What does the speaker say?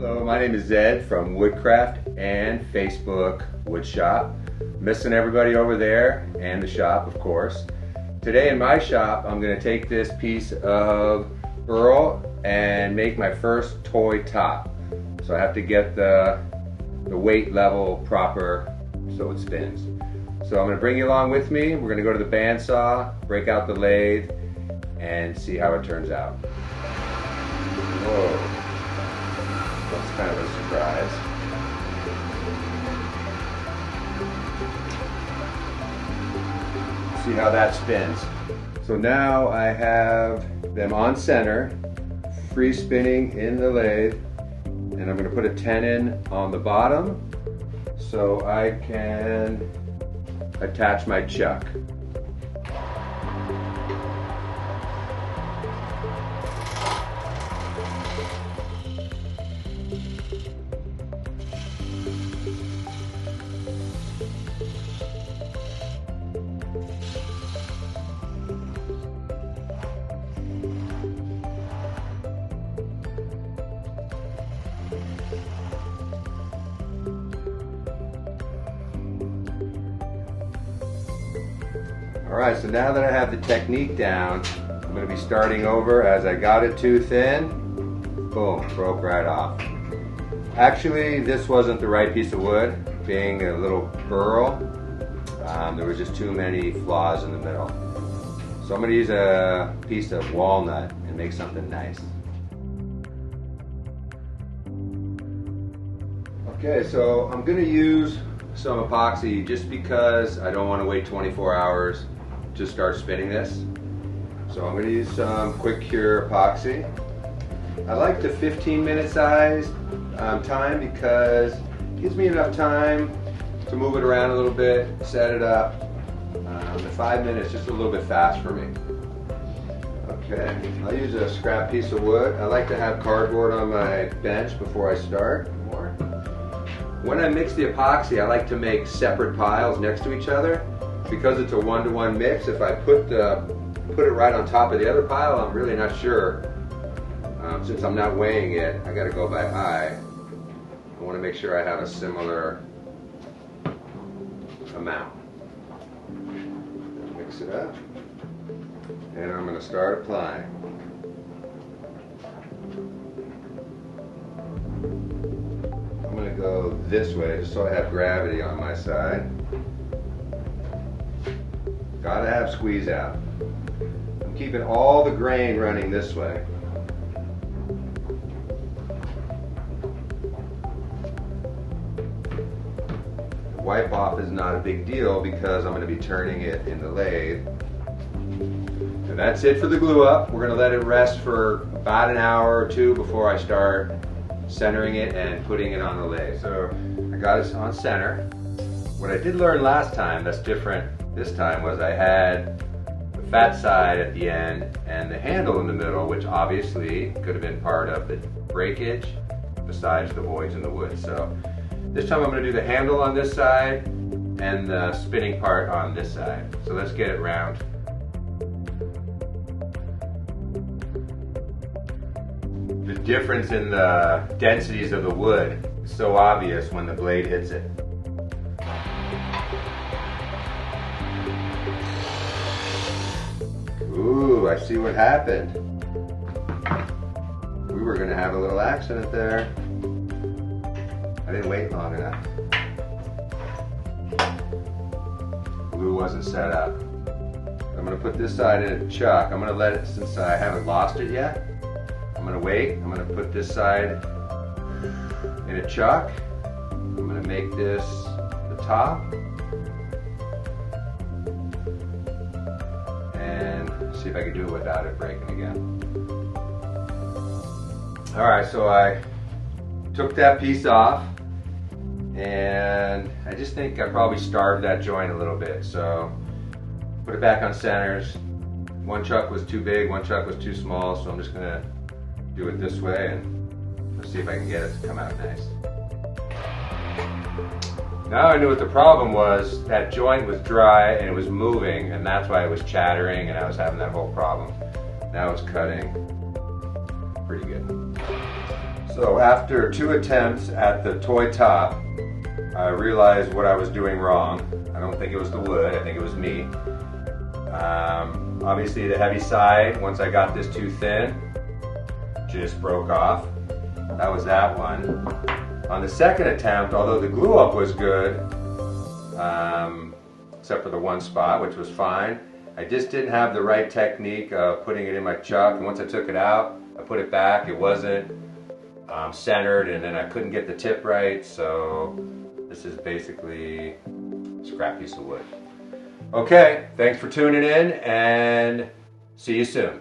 Hello, my name is Zed from Woodcraft and Facebook Woodshop. Missing everybody over there and the shop, of course. Today in my shop, I'm going to take this piece of burl and make my first toy top. So I have to get the weight level proper so it spins. So I'm going to bring you along with me. We're going to go to the bandsaw, break out the lathe, and see how it turns out. Whoa. That's kind of a surprise. See how that spins. So now I have them on center, free spinning in the lathe, and I'm going to put a tenon on the bottom so I can attach my chuck. Alright, so now that I have the technique down, I'm going to be starting over as I got it too thin. Boom, broke right off. Actually, this wasn't the right piece of wood, being a little burl. There was just too many flaws in the middle. So I'm going to use a piece of walnut and make something nice. Okay, so I'm going to use some epoxy just because I don't want to wait 24 hours to start spinning this. So I'm going to use some quick cure epoxy. I like the 15-minute size time because it gives me enough time to move it around a little bit, set it up. The 5 minutes just a little bit fast for me. Okay, I'll use a scrap piece of wood. I like to have cardboard on my bench before I start. When I mix the epoxy, I like to make separate piles next to each other. Because it's a one-to-one mix, if I put it right on top of the other pile, I'm really not sure. Since I'm not weighing it, I got to go by eye. I want to make sure I have a similar amount. Mix it up, and I'm going to start applying. I'm going to go this way just so I have gravity on my side. Gotta have squeeze out. I'm keeping all the grain running this way. The wipe off is not a big deal because I'm going to be turning it in the lathe. And that's it for the glue up. We're going to let it rest for about an hour or two before I start centering it and putting it on the lathe. So I got it on center. What I did learn last time that's different this time was I had the fat side at the end and the handle in the middle, which obviously could have been part of the breakage besides the voids in the wood. So this time I'm going to do the handle on this side and the spinning part on this side. So let's get it round. The difference in the densities of the wood is so obvious when the blade hits it. Ooh, I see what happened. We were going to have a little accident there. I didn't wait long enough. Glue wasn't set up. I'm going to put this side in a chuck. I'm going to let it, since I haven't lost it yet, I'm going to wait. I'm going to put this side in a chuck. I'm going to make this the top. See if I can do it without it breaking again. Alright, so I took that piece off and I just think I probably starved that joint a little bit. So put it back on centers. One chuck was too big, one chuck was too small, so I'm just going to do it this way and let's see if I can get it to come out nice. Now I knew what the problem was. That joint was dry and it was moving, and that's why it was chattering and I was having that whole problem. Now it's cutting pretty good. So after 2 attempts at the toy top, I realized what I was doing wrong. I don't think it was the wood, I think it was me. Obviously the heavy side, once I got this too thin, just broke off. That was that one. On the second attempt, although the glue up was good, except for the one spot, which was fine, I just didn't have the right technique of putting it in my chuck. And once I took it out, I put it back, it wasn't centered, and then I couldn't get the tip right, so this is basically a scrap piece of wood. Okay, thanks for tuning in, and see you soon.